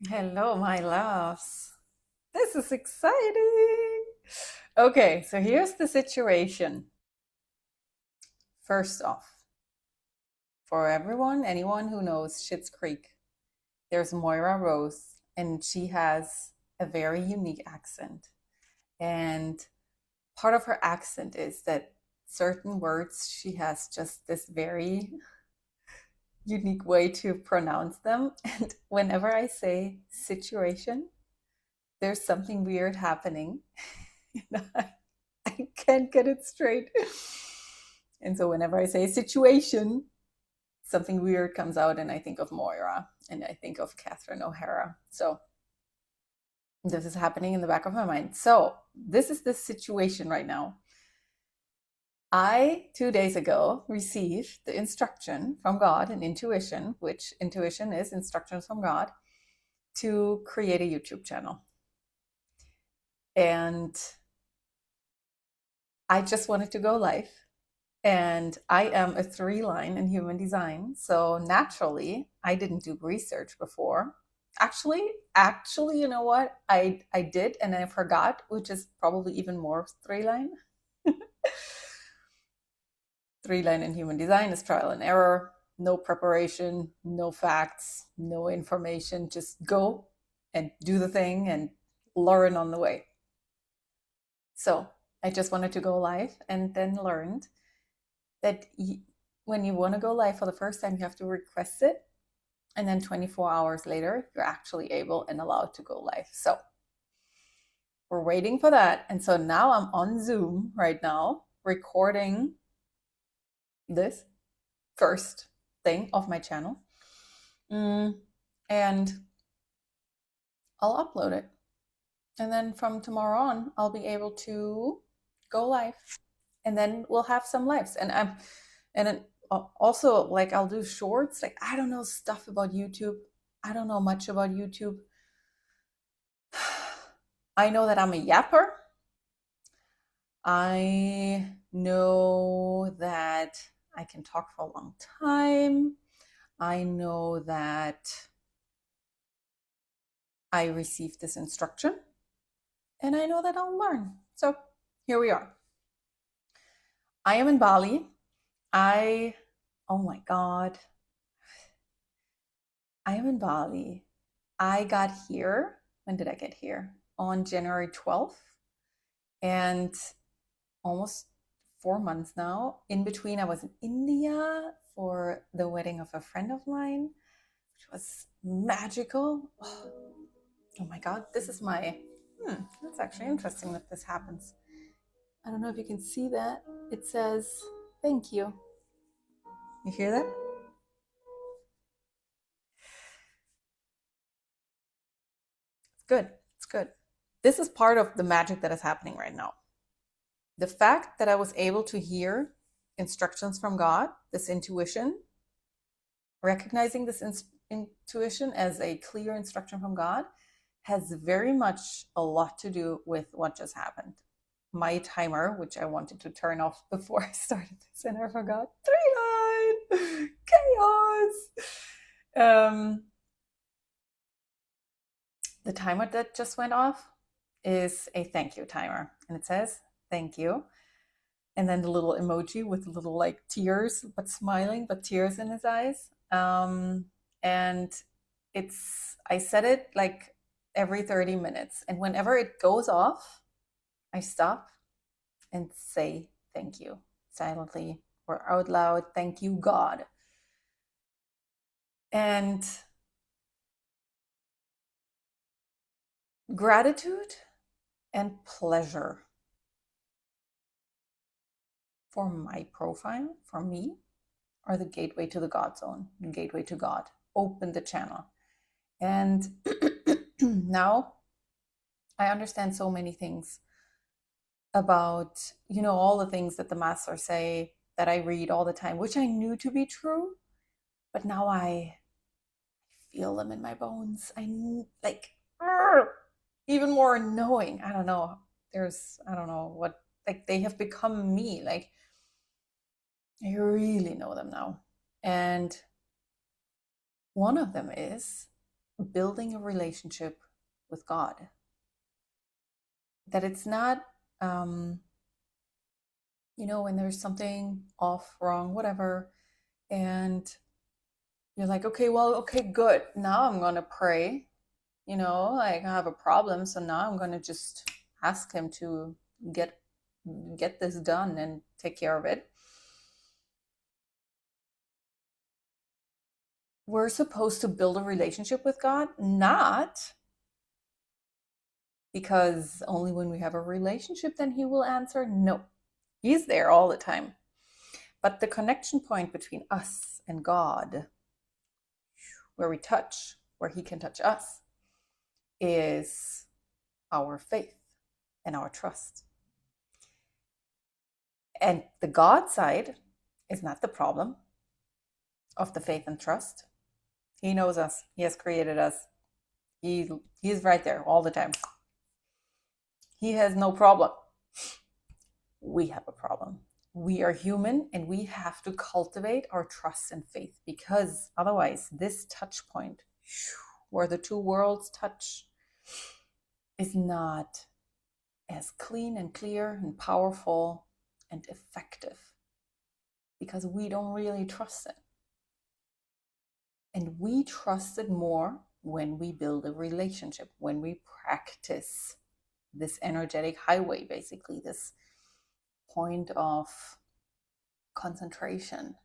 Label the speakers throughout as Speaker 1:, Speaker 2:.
Speaker 1: Hello, my loves. This is exciting. Okay, so here's the situation. First off, for anyone who knows Schitt's Creek, there's Moira Rose, and she has a very unique accent. And part of her accent is that certain words, she has just this very unique way to pronounce them. And whenever I say situation, there's something weird happening. I can't get it straight. And so whenever I say situation, something weird comes out, and I think of Moira and I think of Catherine O'Hara. So this is happening in the back of my mind. So this is the situation right now. I, 2 days ago, received the instruction from God and intuition, which intuition is instructions from God, to create a YouTube channel. And I just wanted to go live. And I am a 3-line in human design. So naturally, I didn't do research before. Actually, you know what? I did and I forgot, which is probably even more 3-line. 3-line in human design is trial and error, no preparation, no facts, no information. Just go and do the thing and learn on the way. So I just wanted to go live and then learned that when you want to go live for the first time, you have to request it. And then 24 hours later, you're actually able and allowed to go live. So we're waiting for that. And so now I'm on Zoom right now, recording this first thing of my channel. And I'll upload it. And then from tomorrow on, I'll be able to go live. And then we'll have some lives. And also, like, I'll do shorts. Like, I don't know stuff about YouTube. I don't know much about YouTube. I know that I'm a yapper. I know that I can talk for a long time. I know that I received this instruction, and I know that I'll learn. So here we are. I am in Bali. Oh my God. I am in Bali. I got here. When did I get here? On January 12th. And almost 4 months now. In between, I was in India for the wedding of a friend of mine, which was magical. Oh my God, this is my. That's actually interesting that this happens. I don't know if you can see that. It says, thank you. You hear that? It's good. It's good. This is part of the magic that is happening right now. The fact that I was able to hear instructions from God, this intuition, recognizing this intuition as a clear instruction from God, has very much a lot to do with what just happened. My timer, which I wanted to turn off before I started this, and I forgot. 3-line chaos. The timer that just went off is a thank you timer, and it says thank you, and then the little emoji with the little like tears, but smiling, but tears in his eyes. And I set it like every 30 minutes. And whenever it goes off, I stop and say thank you silently or out loud. Thank you, God. And gratitude and pleasure for my profile, for me, are the gateway to the God zone, the gateway to God. Open the channel. And now I understand so many things about, all the things that the masters say that I read all the time, which I knew to be true, but now I feel them in my bones. I like even more knowing. I don't know. I don't know what, like, they have become me. Like, I really know them now. And one of them is building a relationship with God. That it's not, when there's something off, wrong, whatever, and you're like, okay, well, okay, good. Now I'm going to pray, like I have a problem. So now I'm going to just ask him to get this done and take care of it. We're supposed to build a relationship with God, not because only when we have a relationship then he will answer. No, he's there all the time. But the connection point between us and God, where we touch, where he can touch us, is our faith and our trust. And the God side is not the problem of the faith and trust. He knows us. He has created us. He's right there all the time. He has no problem. We have a problem. We are human and we have to cultivate our trust and faith, because otherwise this touch point where the two worlds touch is not as clean and clear and powerful and effective, because we don't really trust it. And we trust it more when we build a relationship, when we practice this energetic highway, basically this point of concentration.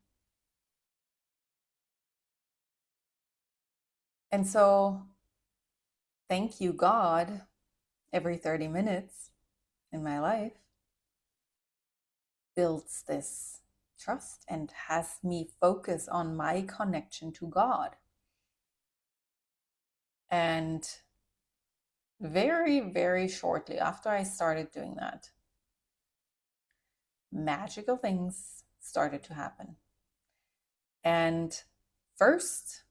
Speaker 1: And so, thank you, God, every 30 minutes in my life builds this trust and has me focus on my connection to God. And very, very shortly after I started doing that, magical things started to happen. And first,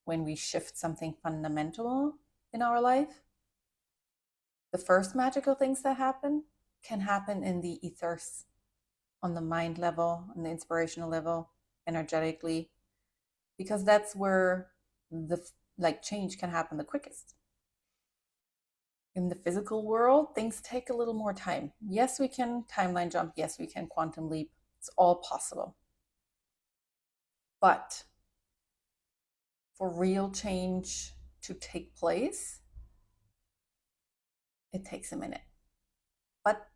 Speaker 1: when we shift something fundamental in our life, the first magical things that happen can happen in the ethers, on the mind level, on the inspirational level, energetically, because that's where the change can happen the quickest. In the physical world, things take a little more time. Yes, we can timeline jump. Yes, we can quantum leap. It's all possible. But for real change to take place, it takes a minute. But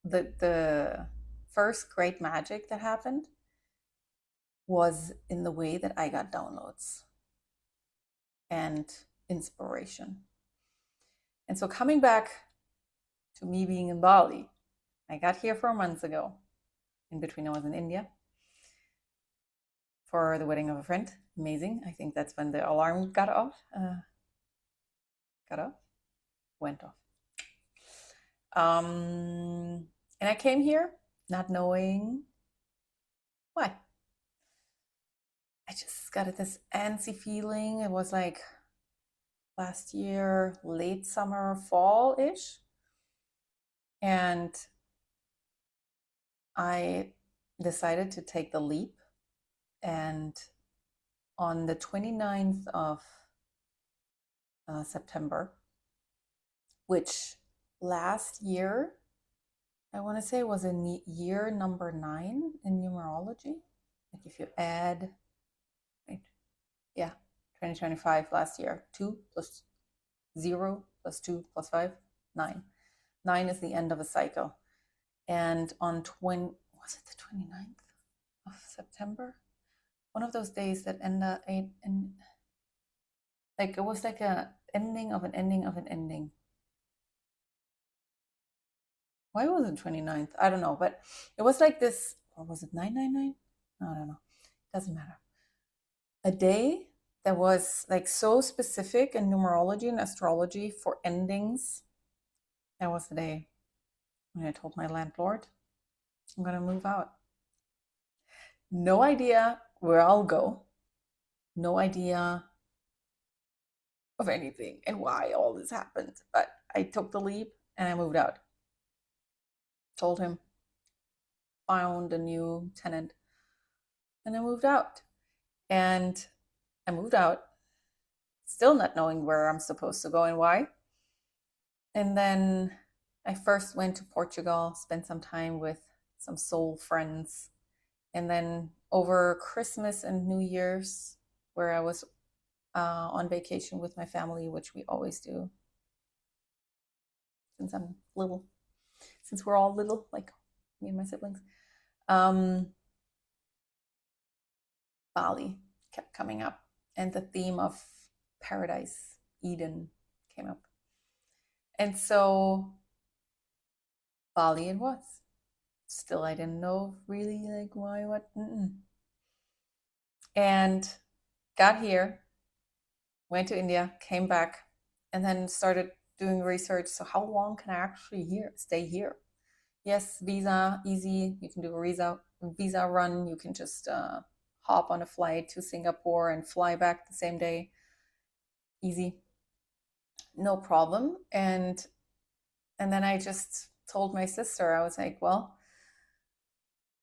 Speaker 1: the first great magic that happened was in the way that I got downloads and inspiration. And so coming back to me being in Bali, I got here 4 months ago. In between, I was in India for the wedding of a friend. Amazing. I think that's when the alarm got off. Went off. And I came here not knowing why. I just got this antsy feeling. It was like last year, late summer, fall-ish. And I decided to take the leap. And on the 29th of September, which last year, I want to say was in year number 9 in numerology. Like if you add, 2025 last year, 2 plus 0 plus 2 plus 5, 9. 9 is the end of a cycle. And on was it the 29th of September? One of those days that end up like it was like a ending of an ending of an ending. Why was it 29th? I don't know, but it was like this, or was it 999? I don't know. Doesn't matter. A day that was like so specific in numerology and astrology for endings. That was the day when I told my landlord, I'm going to move out. No idea where I'll go. No idea of anything and why all this happened. But I took the leap and I moved out. Told him, found a new tenant, and I moved out. And I moved out still not knowing where I'm supposed to go and why. And then I first went to Portugal, spent some time with some soul friends. And then over Christmas and New Year's, where I was on vacation with my family, which we always do since I'm little, since we're all little, like me and my siblings. Um, Bali kept coming up, and the theme of paradise, Eden, came up. And so Bali it was. Still, I didn't know really like why, what. And got here, went to India, came back, and then started doing research. So how long can I actually stay here? Yes, visa easy. You can do a visa run. You can just hop on a flight to Singapore and fly back the same day. Easy, no problem. And then I just told my sister, I was like, well,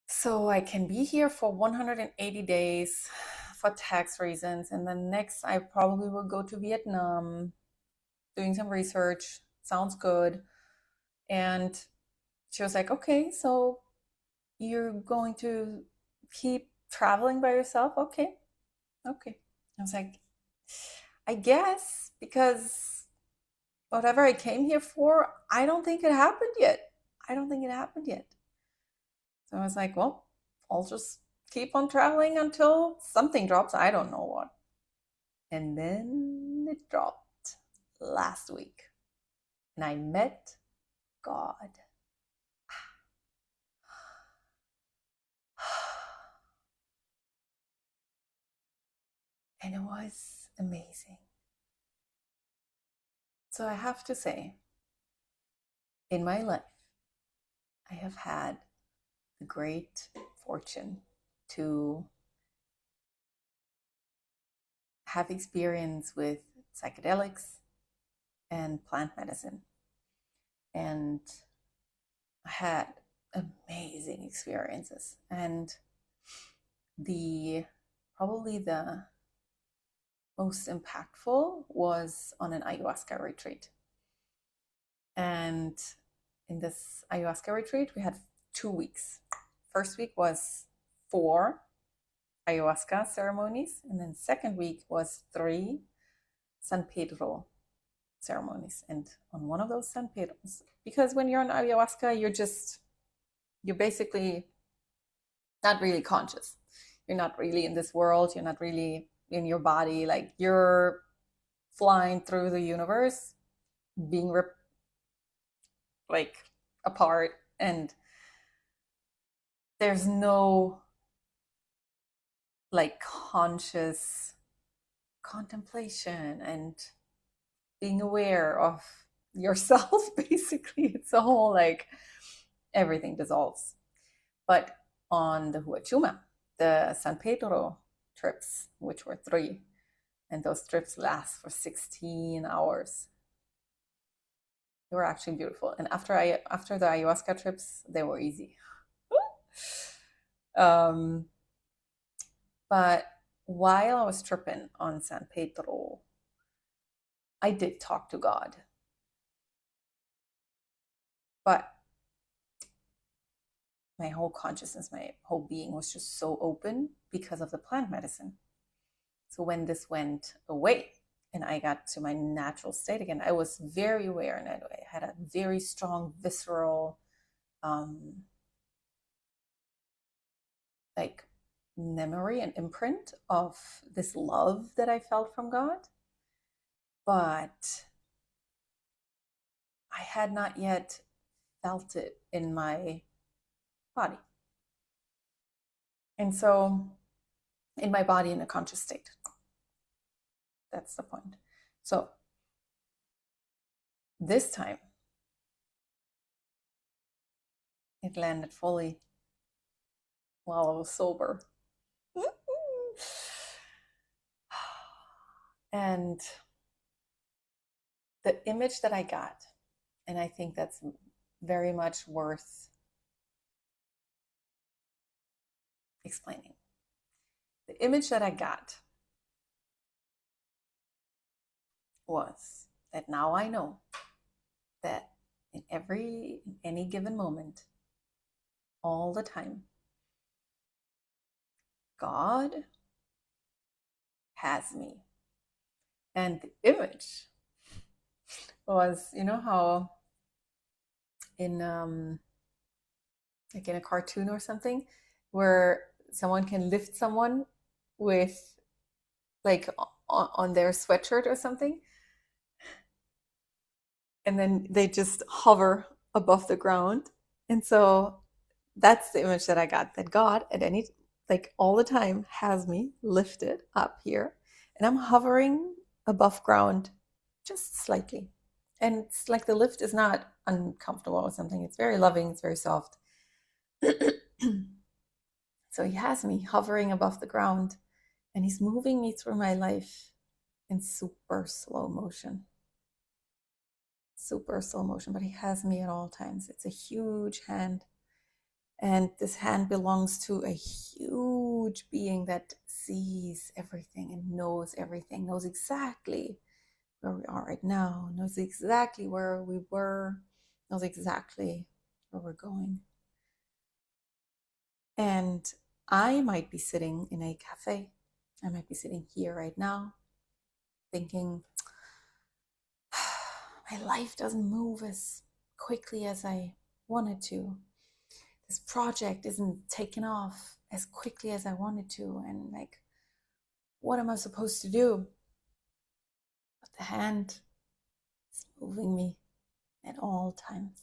Speaker 1: so I can be here for 180 days for tax reasons. And then next, I probably will go to Vietnam, doing some research. Sounds good. And she was like, okay, so you're going to keep traveling by yourself? Okay. Okay. I was like, I guess, because whatever I came here for, I don't think it happened yet. I don't think it happened yet. So I was like, well, I'll just keep on traveling until something drops. I don't know what. And then it dropped last week. And I met God. And it was amazing. So I have to say, in my life, I have had the great fortune to have experience with psychedelics and plant medicine. And I had amazing experiences. And the probably the most impactful was on an ayahuasca retreat. And in this ayahuasca retreat, we had 2 weeks. First week was 4 ayahuasca ceremonies, and then second week was 3 San Pedro ceremonies. And on one of those San Pedros, because when you're on ayahuasca, you're basically not really conscious. You're not really in this world. You're not really in your body. Like you're flying through the universe, being like apart, and there's no like conscious contemplation and being aware of yourself. Basically, it's a whole like everything dissolves. But on the Huachuma, the San Pedro trips, which were 3, and those trips last for 16 hours. They were actually beautiful. And after the ayahuasca trips, they were easy. um, but while I was tripping on San Pedro, I did talk to God. But my whole consciousness, my whole being was just so open because of the plant medicine. So when this went away and I got to my natural state again, I was very aware, and I had a very strong visceral like memory and imprint of this love that I felt from God. But I had not yet felt it in my body. And so, in my body in a conscious state. That's the point. So, this time, it landed fully while I was sober. And the image that I got, and I think that's very much worth explaining. The image that I got was that now I know that in any given moment, all the time, God has me. And the image was, you know how in like in a cartoon or something, where someone can lift someone with like on their sweatshirt or something, and then they just hover above the ground. And so that's the image that I got, that God at any, like all the time, has me lifted up here, and I'm hovering above ground just slightly. And it's like the lift is not uncomfortable or something. It's very loving, it's very soft. So he has me hovering above the ground, and he's moving me through my life in super slow motion. Super slow motion, but he has me at all times. It's a huge hand. And this hand belongs to a huge being that sees everything and knows everything, knows exactly where we are right now, knows exactly where we were, knows exactly where we're going. And I might be sitting in a cafe. I might be sitting here right now thinking, my life doesn't move as quickly as I wanted to. This project isn't taking off as quickly as I wanted to. And like, what am I supposed to do? But the hand is moving me at all times.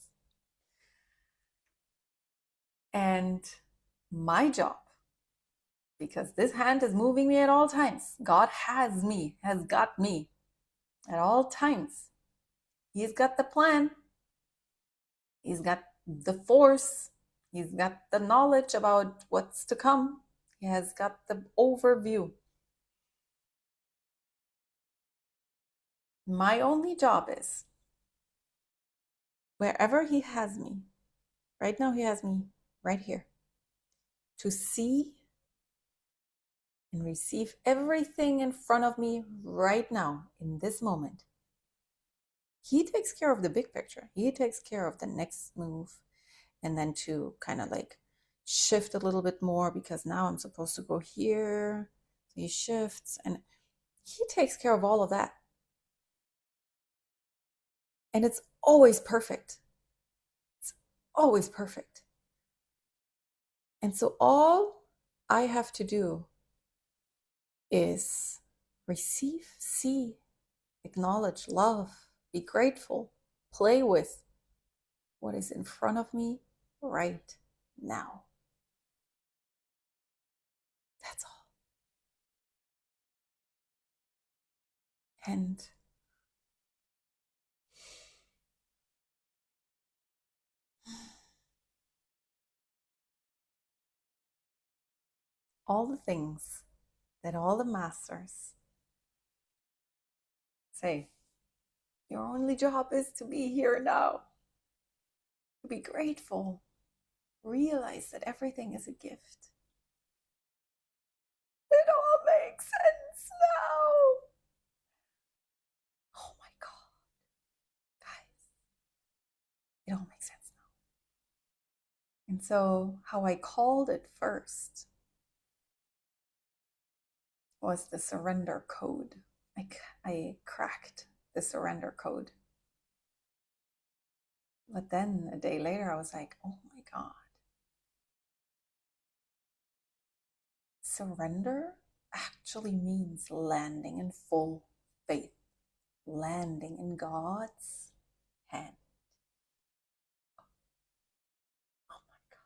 Speaker 1: And my job, because this hand is moving me at all times, God has me, has got me at all times. He's got the plan. He's got the force. He's got the knowledge about what's to come. He has got the overview. My only job is, wherever he has me, right now he has me right here, to see and receive everything in front of me right now in this moment. He takes care of the big picture. He takes care of the next move, and then to kind of like shift a little bit more because now I'm supposed to go here. So he shifts and he takes care of all of that. And it's always perfect. It's always perfect. And so all I have to do is receive, see, acknowledge, love, be grateful, play with what is in front of me right now. That's all. And all the things that all the masters say, your only job is to be here now, to be grateful, realize that everything is a gift. It all makes sense now. Oh my God, guys, it all makes sense now. And so, how I called it first was the surrender code. I cracked the surrender code. But then a day later, I was like, oh my God. Surrender actually means landing in full faith, landing in God's hand. Oh my God.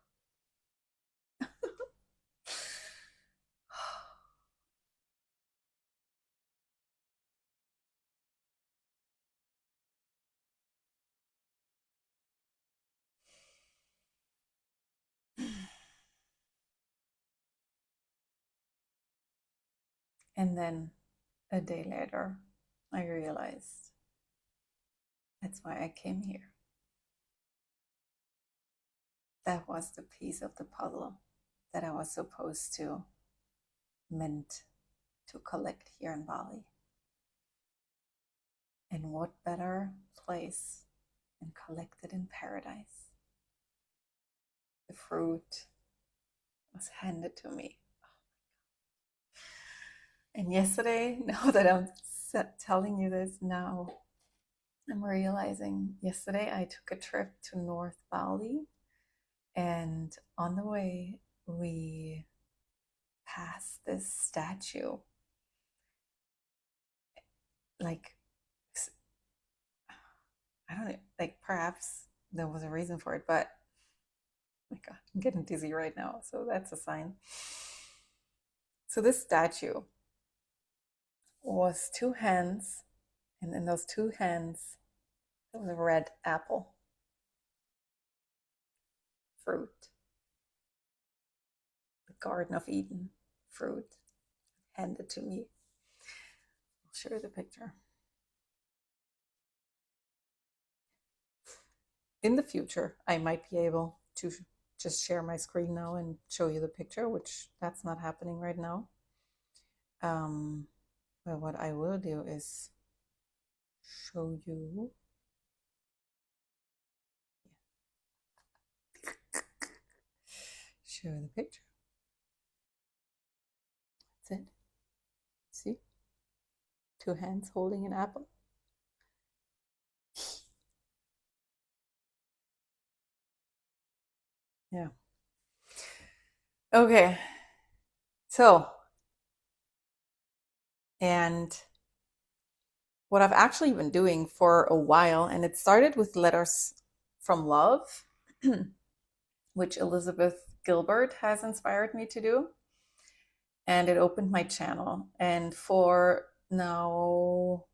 Speaker 1: And then a day later, I realized that's why I came here. That was the piece of the puzzle that I was supposed to, meant to collect here in Bali. And what better place than collected in paradise? The fruit was handed to me. And yesterday, now that I'm telling you this now, I'm realizing yesterday I took a trip to North Bali, and on the way we passed this statue. Like, I don't know, like perhaps there was a reason for it, but oh my God, I'm getting dizzy right now, so that's a sign. So this statue was two hands, and in those two hands there was a red apple, fruit, the Garden of Eden fruit, handed to me. I'll show you the picture. In the future, I might be able to just share my screen now and show you the picture, which that's not happening right now. But what I will do is show you. Show the picture. That's it. See? Two hands holding an apple. Yeah. Okay. So, and what I've actually been doing for a while, and it started with Letters from Love, which Elizabeth Gilbert has inspired me to do. And it opened my channel. And for now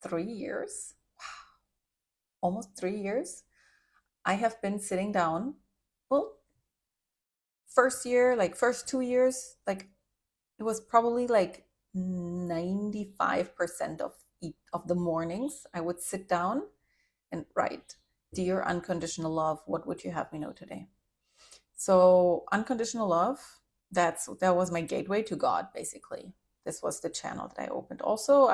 Speaker 1: 3 years, almost 3 years, I have been sitting down. Well, first 2 years, like it was probably like 95% of the mornings I would sit down and write, "Dear unconditional love, what would you have me know today?" So unconditional love, that was my gateway to God, basically. This was the channel that I opened. Also,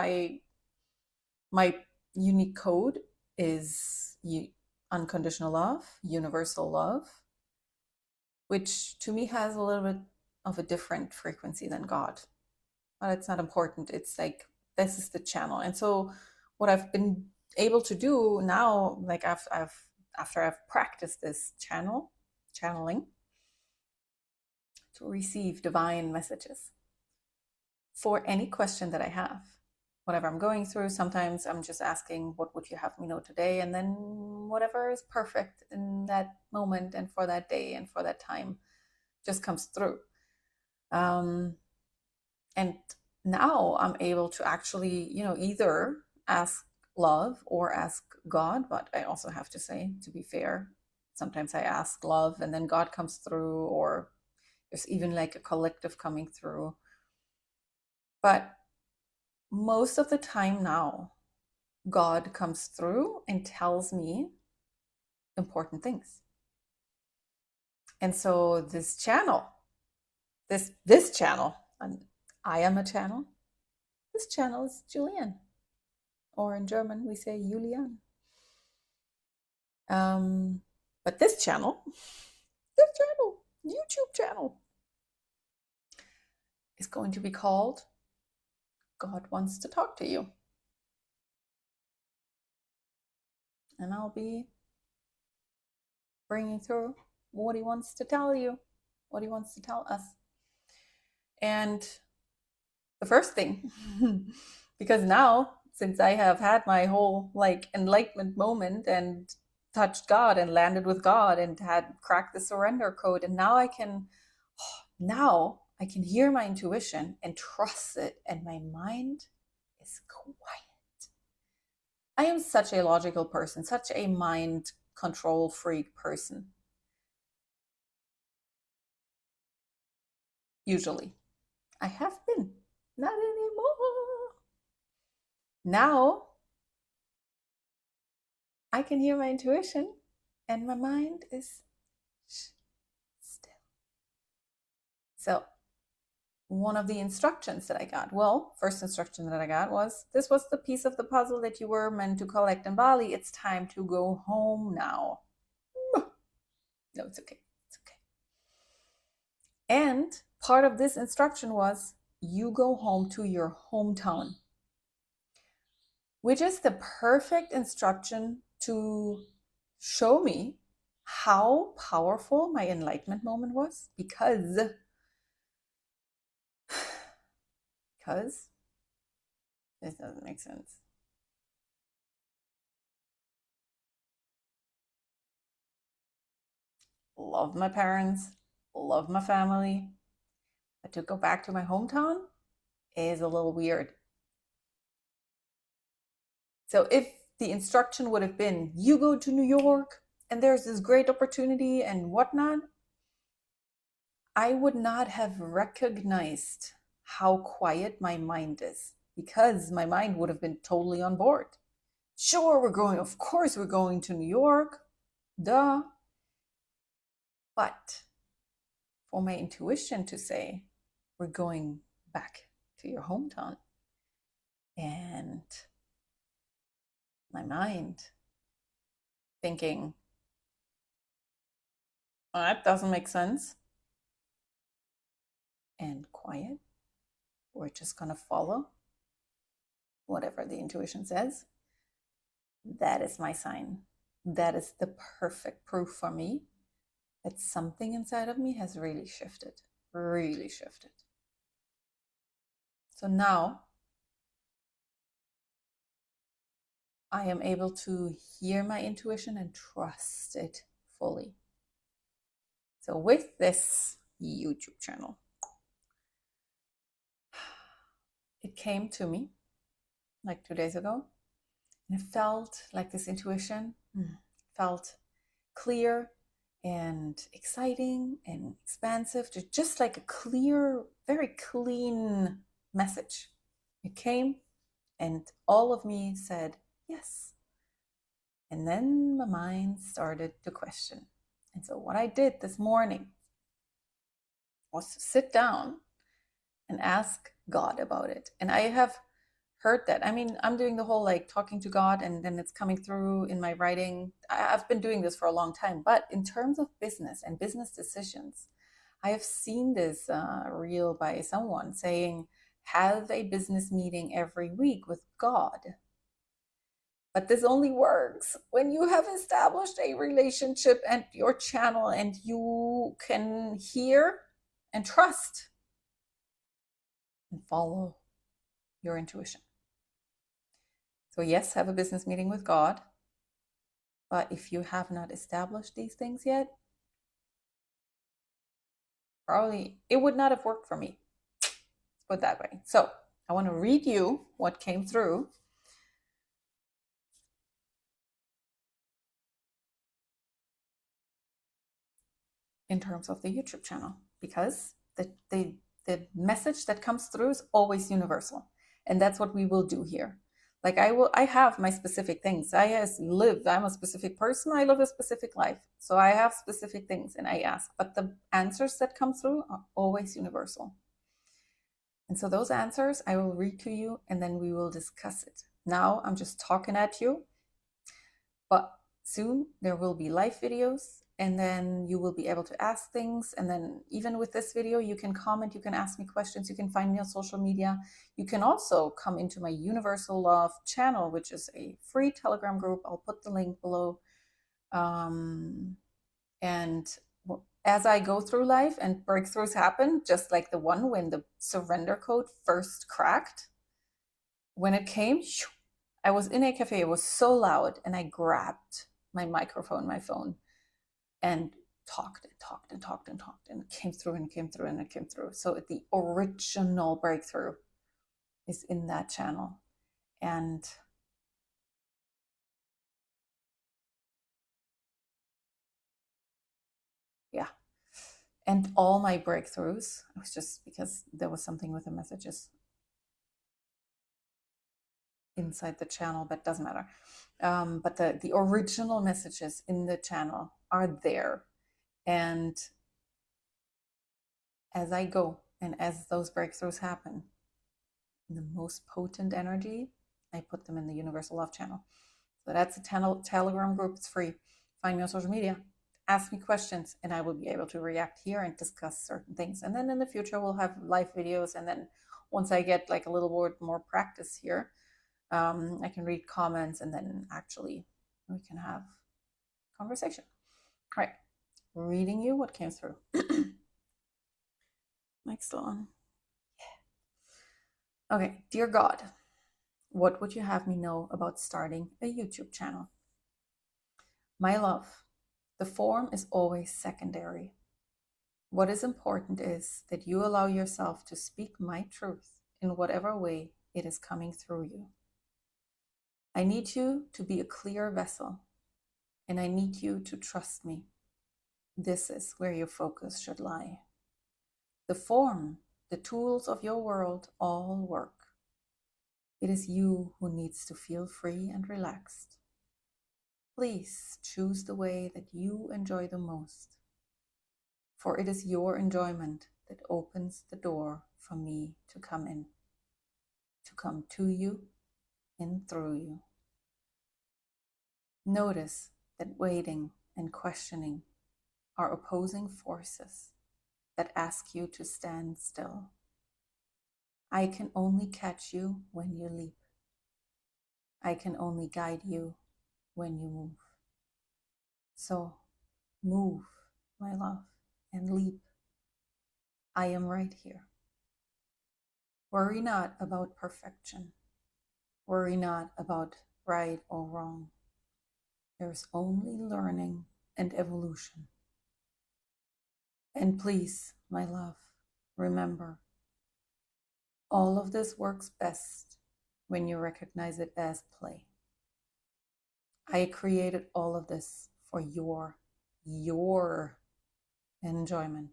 Speaker 1: my unique code is unconditional love, universal love, which to me has a little bit of a different frequency than God. But it's not important. It's like, this is the channel. And so what I've been able to do now, like after I've practiced this channeling, to receive divine messages for any question that I have. Whatever I'm going through, sometimes I'm just asking, what would you have me know today? And then whatever is perfect in that moment and for that day and for that time just comes through. And now I'm able to actually, either ask love or ask God. But I also have to say, to be fair, sometimes I ask love and then God comes through, or there's even like a collective coming through. But most of the time now, God comes through and tells me important things. And so this channel, this channel, and I am a channel. This channel is Julian, or in German we say Julian. But this YouTube channel, is going to be called God Wants to Talk to You. And I'll be bringing through what he wants to tell you, what he wants to tell us. And the first thing, because now, since I have had my whole like enlightenment moment and touched God and landed with God and had cracked the surrender code, and now I can hear my intuition and trust it, and my mind is quiet. I am such a logical person, such a mind control freak person. Usually. I have been. Not anymore. Now I can hear my intuition and my mind is still. So one of the instructions that I got? Well, first instruction that I got was, this was the piece of the puzzle that you were meant to collect in Bali. It's time to go home now. No, it's okay. It's okay. And part of this instruction was, you go home to your hometown, which is the perfect instruction to show me how powerful my enlightenment moment was, because this doesn't make sense. Love my parents, love my family, but to go back to my hometown is a little weird. So if the instruction would have been, you go to New York and there's this great opportunity and whatnot, I would not have recognized how quiet my mind is, because my mind would have been totally on board. Sure, of course, we're going to New York, duh. But for my intuition to say, we're going back to your hometown, and my mind thinking, that doesn't make sense, and quiet, we're just going to follow whatever the intuition says, that is my sign. That is the perfect proof for me that something inside of me has really shifted, really shifted. So now I am able to hear my intuition and trust it fully. So with this YouTube channel, it came to me like 2 days ago, and it felt like this intuition felt clear and exciting and expansive, just like a clear, very clean message. It came, and all of me said yes. And then my mind started to question. And so what I did this morning was to sit down and ask God about it. And I have heard that. I mean, I'm doing the whole like talking to God, and then it's coming through in my writing. I've been doing this for a long time. But in terms of business and business decisions, I have seen this reel by someone saying, have a business meeting every week with God. But this only works when you have established a relationship and your channel, and you can hear and trust and follow your intuition. So yes, have a business meeting with God. But if you have not established these things yet, probably it would not have worked for me. Let's put it that way. So I want to read you what came through in terms of the YouTube channel, because the message that comes through is always universal. And that's what we will do here. Like I have my specific things. I'm a specific person. I live a specific life. So I have specific things and I ask, but the answers that come through are always universal. And so those answers I will read to you, and then we will discuss it. Now I'm just talking at you, but soon there will be live videos, and then you will be able to ask things. And then even with this video, you can comment, you can ask me questions, you can find me on social media. You can also come into my Universal Love channel, which is a free Telegram group. I'll put the link below. And as I go through life and breakthroughs happen, just like the one when the surrender code first cracked, when it came, I was in a cafe, it was so loud, and I grabbed my microphone, my phone, and talked and talked and talked and talked, and it came through and it came through and it came through. So the original breakthrough is in that channel. And yeah, and all my breakthroughs, it was just because there was something with the messages inside the channel, but doesn't matter. But the original messages in the channel are there. And as I go And as those breakthroughs happen, the most potent energy, I put them in the Universal Love channel. So that's a Telegram group. It's free. Find me on social media. Ask me questions, and I will be able to react here and discuss certain things. And then in the future, we'll have live videos. And then once I get like a little more practice here, I can read comments, and then actually we can have conversation. All right, reading you what came through. Next one. Okay, dear God, what would you have me know about starting a YouTube channel? My love, the form is always secondary. What is important is that you allow yourself to speak my truth in whatever way it is coming through you. I need you to be a clear vessel, and I need you to trust me. This is where your focus should lie. The form, the tools of your world all work. It is you who needs to feel free and relaxed. Please choose the way that you enjoy the most, for it is your enjoyment that opens the door for me to come in, to come to you and through you. Notice that waiting and questioning are opposing forces that ask you to stand still. I can only catch you when you leap. I can only guide you when you move. So move, my love, and leap. I am right here. Worry not about perfection. Worry not about right or wrong. There's only learning and evolution. And please, my love, remember, all of this works best when you recognize it as play. I created all of this for your enjoyment.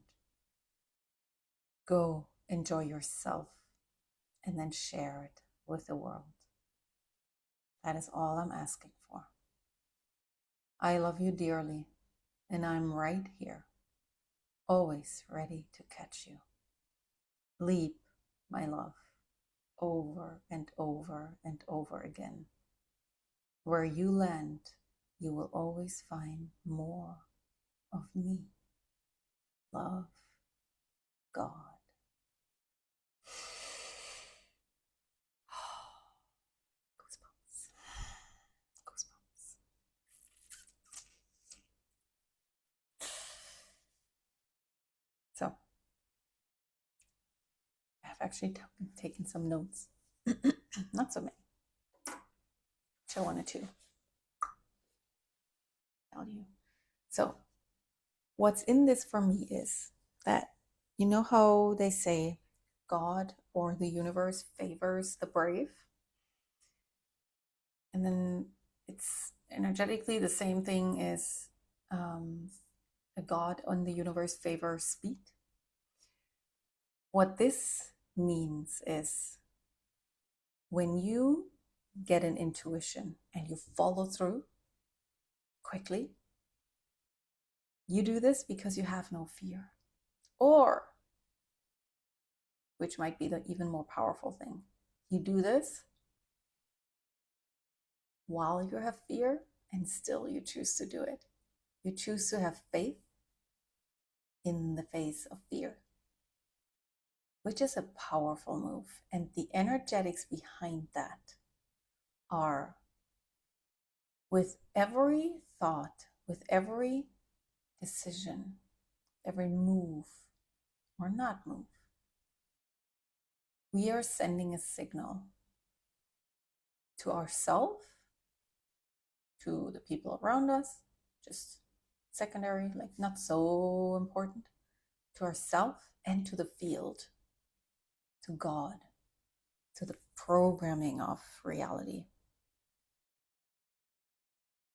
Speaker 1: Go enjoy yourself and then share it with the world. That is all I'm asking for. I love you dearly, and I'm right here, always ready to catch you. Leap, my love, over and over and over again. Where you land, you will always find more of me. Love, God. Goosebumps. Goosebumps. So, I've actually taken some notes. Not so many. Which I wanted to tell you. So, what's in this for me is that, you know how they say God or the universe favors the brave? And then it's energetically the same thing as a God and the universe favors speed. What this means is when you get an intuition and you follow through quickly, you do this because you have no fear. Or, which might be the even more powerful thing, you do this while you have fear and still you choose to do it. You choose to have faith in the face of fear, which is a powerful move. And the energetics behind that are, with every thought, with every decision, every move or not move, we are sending a signal to ourselves, to the people around us, just secondary, like not so important, to ourselves and to the field, to God, to the programming of reality.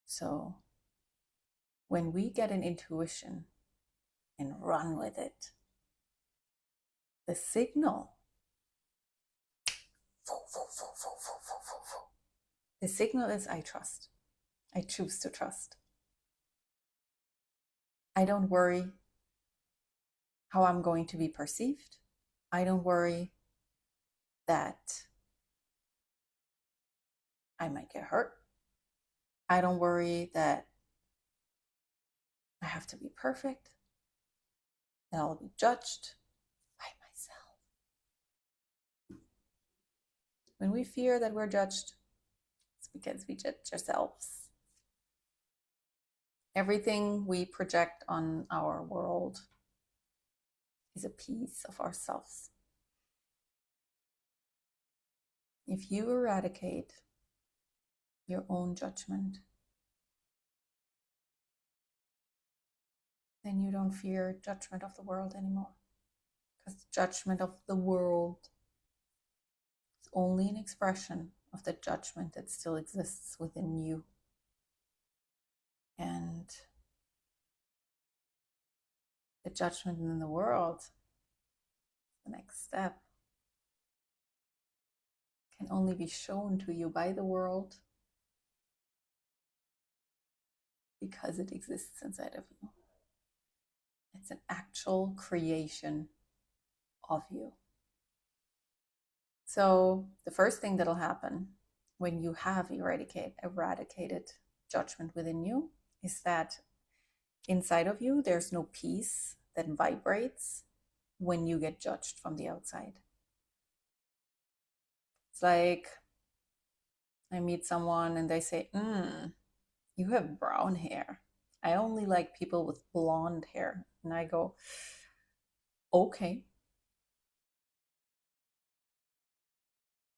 Speaker 1: So when we get an intuition and run with it, the signal, the signal is I trust. I choose to trust. I don't worry how I'm going to be perceived. I don't worry that I might get hurt. I don't worry that I have to be perfect, that I'll be judged by myself. When we fear that we're judged, it's because we judge ourselves. Everything we project on our world is a piece of ourselves. If you eradicate your own judgment, then you don't fear judgment of the world anymore. Because judgment of the world is only an expression of the judgment that still exists within you. And the judgment in the world, the next step, can only be shown to you by the world because it exists inside of you. It's an actual creation of you. So the first thing that'll happen when you have eradicated judgment within you is that inside of you, there's no peace that vibrates when you get judged from the outside. It's like I meet someone and they say, you have brown hair. I only like people with blonde hair. And I go, okay.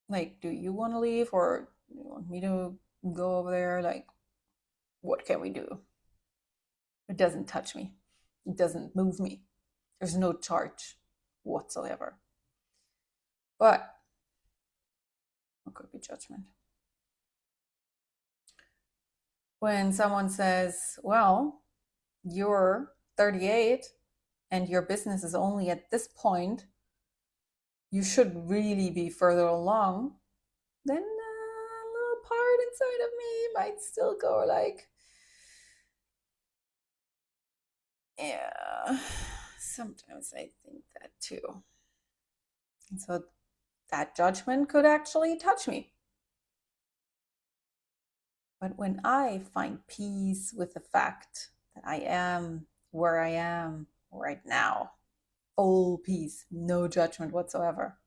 Speaker 1: Like, do you want to leave or do you want me to go over there? Like, what can we do? It doesn't touch me. It doesn't move me. There's no charge whatsoever. But it could be judgment. When someone says, well, you're 38 and your business is only at this point, you should really be further along, then a little part inside of me might still go like, yeah, sometimes I think that too. And so that judgment could actually touch me. But when I find peace with the fact that I am where I am right now, full peace, no judgment whatsoever,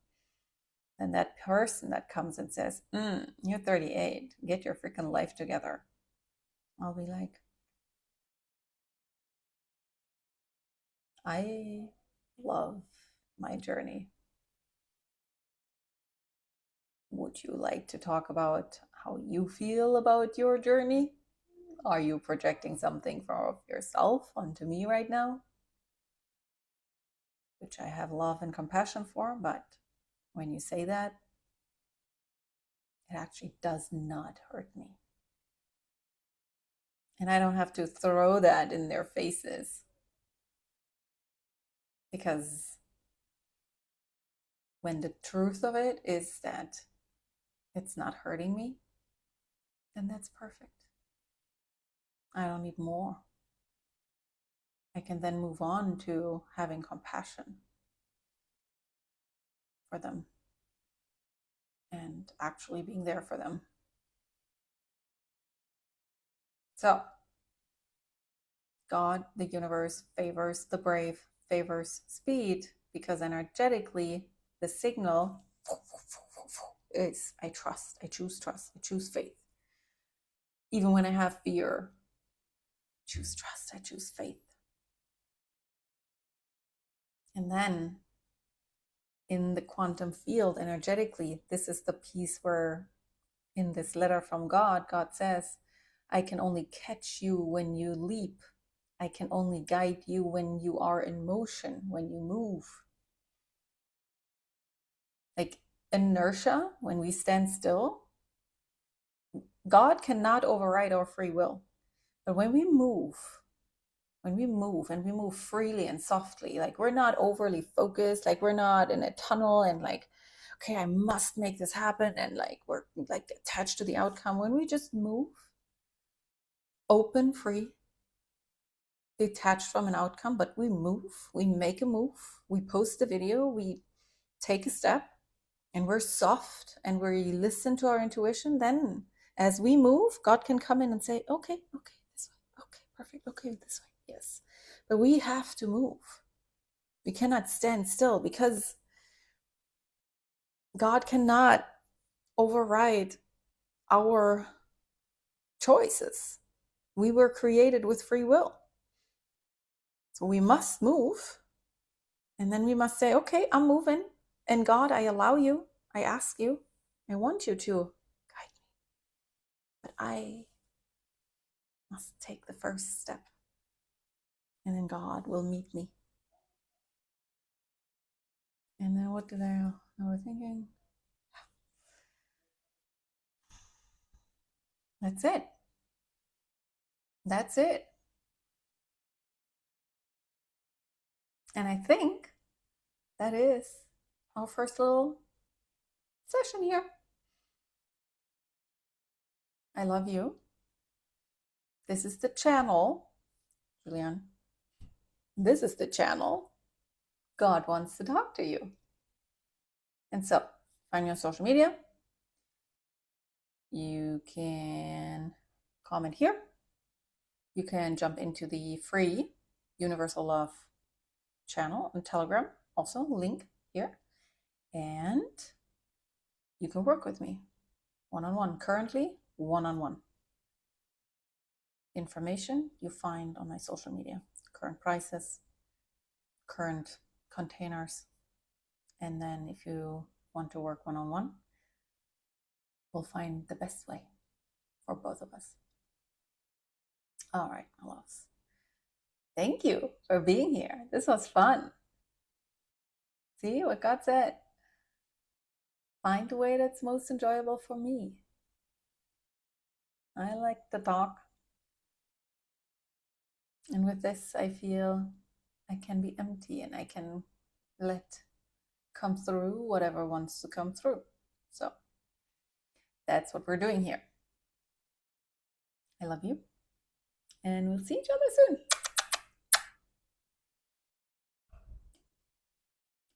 Speaker 1: then that person that comes and says, you're 38, get your freaking life together, I'll be like, I love my journey. Would you like to talk about how you feel about your journey? Are you projecting something from yourself onto me right now? Which I have love and compassion for, but when you say that, it actually does not hurt me. And I don't have to throw that in their faces. Because when the truth of it is that it's not hurting me, then that's perfect. I don't need more. I can then move on to having compassion for them and actually being there for them. So, God, the universe, favors the brave, favors speed, because energetically, the signal is I trust, I choose faith. Even when I have fear, choose trust, I choose faith. And then in the quantum field, energetically, this is the piece where in this letter from God, God says, I can only catch you when you leap. I can only guide you when you are in motion, when you move. Like inertia, when we stand still, God cannot override our free will. But when we move and we move freely and softly, like we're not overly focused, like we're not in a tunnel and like, okay, I must make this happen, and like we're like attached to the outcome. When we just move, open, free, detached from an outcome, but we move, we make a move, we post a video, we take a step and we're soft and we listen to our intuition, then as we move, God can come in and say, okay, this way, okay, perfect, okay, this way, yes. But we have to move. We cannot stand still because God cannot override our choices. We were created with free will. So we must move. And then we must say, okay, I'm moving. And God, I allow you. I ask you. I want you to guide me. But I must take the first step. And then God will meet me. And then what did I was thinking? That's it. That's it. And I think that is our first little session here. I love you. This is the channel, Julian. This is the channel. God wants to talk to you. And so, find me on social media. You can comment here. You can jump into the free Universal Love channel on Telegram, also link here. And you can work with me one-on-one, currently one-on-one. Information you find on my social media, current prices, current containers. And then if you want to work one-on-one, we'll find the best way for both of us. All right, my loves. Thank you for being here. This was fun. See what God said? Find the way that's most enjoyable for me. I like the talk. And with this, I feel I can be empty and I can let come through whatever wants to come through. So that's what we're doing here. I love you. And we'll see each other soon.